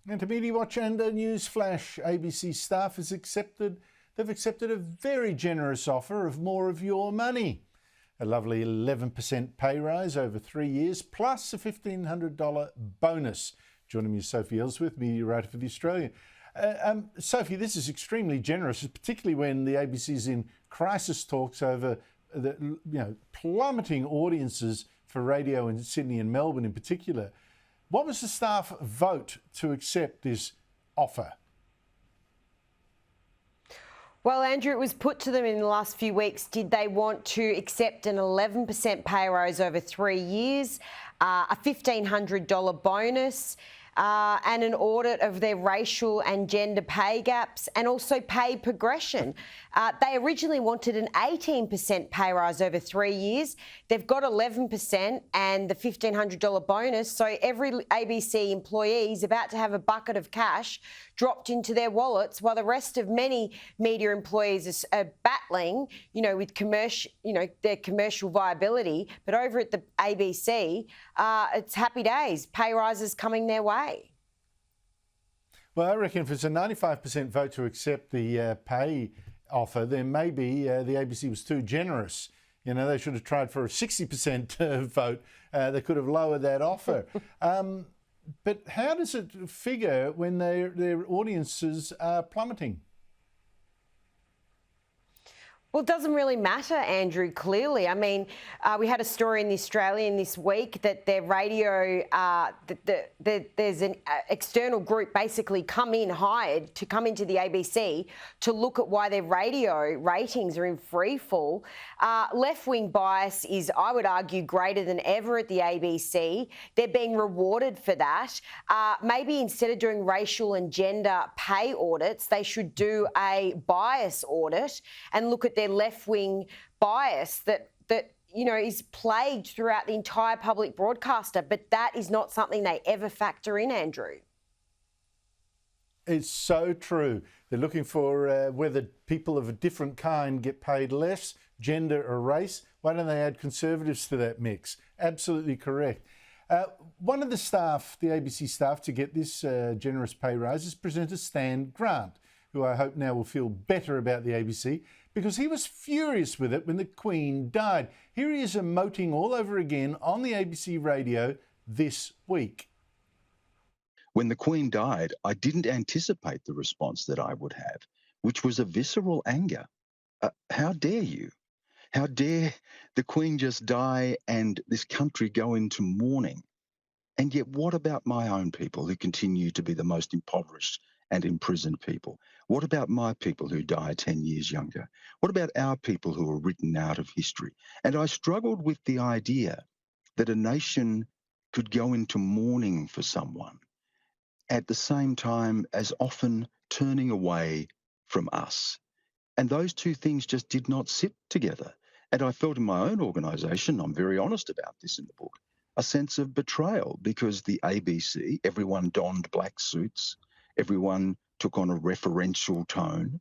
And to Media Watch and a news flash, ABC staff they've accepted a very generous offer of more of your money. A lovely 11% pay rise over 3 years, plus a $1,500 bonus. Joining me is Sophie Elsworth, media writer for The Australian. Sophie, this is extremely generous, particularly when the ABC's in crisis talks over the plummeting audiences for radio in Sydney and Melbourne in particular. What was the staff vote to accept this offer? Well, Andrew, it was put to them in the last few weeks. Did they want to accept an 11% pay rise over 3 years, a $1,500 bonus, and an audit of their racial and gender pay gaps, and also pay progression? They originally wanted an 18% pay rise over 3 years. They've got 11% and the $1,500 bonus. So every ABC employee is about to have a bucket of cash dropped into their wallets, while the rest of many media employees are battling, with their commercial viability. But over at the ABC, it's happy days. Pay rises coming their way. Well, I reckon if it's a 95% vote to accept the pay offer, then maybe the ABC was too generous. They should have tried for a 60% vote. They could have lowered that offer. But how does it figure when their audiences are plummeting? Well, it doesn't really matter, Andrew, clearly. I mean, we had a story in The Australian this week that their radio, there's an external group basically hired to come into the ABC to look at why their radio ratings are in free fall. Left-wing bias is, I would argue, greater than ever at the ABC. They're being rewarded for that. Maybe instead of doing racial and gender pay audits, they should do a bias audit and look at their left-wing bias that is plagued throughout the entire public broadcaster. But that is not something they ever factor in, Andrew. It's so true. They're looking for whether people of a different kind get paid less, gender or race. Why don't they add conservatives to that mix? Absolutely correct. One of the staff, the ABC staff, to get this generous pay rise is presenter Stan Grant, who I hope now will feel better about the ABC, because he was furious with it when the Queen died. Here he is emoting all over again on the ABC radio this week. When the Queen died, I didn't anticipate the response that I would have, which was a visceral anger. How dare you? How dare the Queen just die and this country go into mourning? And yet what about my own people who continue to be the most impoverished and imprisoned people? What about my people who die 10 years younger? What about our people who are written out of history? And I struggled with the idea that a nation could go into mourning for someone at the same time as often turning away from us. And those two things just did not sit together. And I felt in my own organisation, I'm very honest about this in the book, a sense of betrayal, because the ABC, everyone donned black suits, everyone took on a referential tone.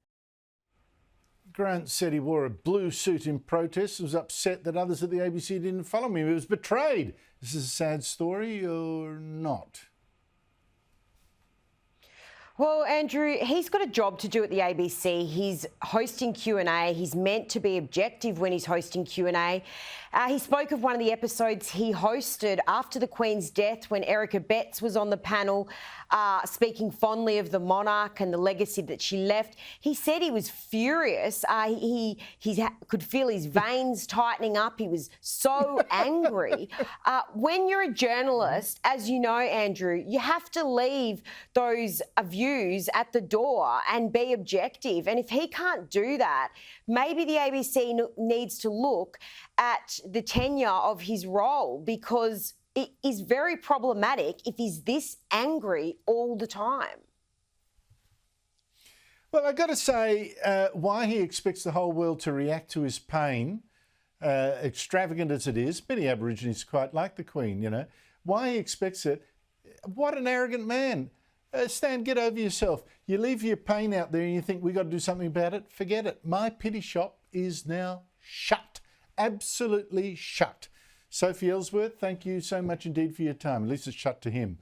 Grant said he wore a blue suit in protest, was upset that others at the ABC didn't follow him. He was betrayed. Is this a sad story or not? Well, Andrew, he's got a job to do at the ABC. He's hosting Q&A. He's meant to be objective when he's hosting Q&A. He spoke of one of the episodes he hosted after the Queen's death when Erica Betts was on the panel, speaking fondly of the monarch and the legacy that she left. He said he was furious. He could feel his veins tightening up. He was so angry. When you're a journalist, as you know, Andrew, you have to leave those views at the door and be objective. And if he can't do that, maybe the ABC needs to look at the tenure of his role, because it is very problematic if he's this angry all the time. Well, I've got to say, why he expects the whole world to react to his pain, extravagant as it is, many Aborigines quite like the Queen, why he expects it. What an arrogant man. Stan, get over yourself. You leave your pain out there and you think we've got to do something about it. Forget it. My pity shop is now shut. Absolutely shut. Sophie Elsworth, thank you so much indeed for your time. At least it's shut to him.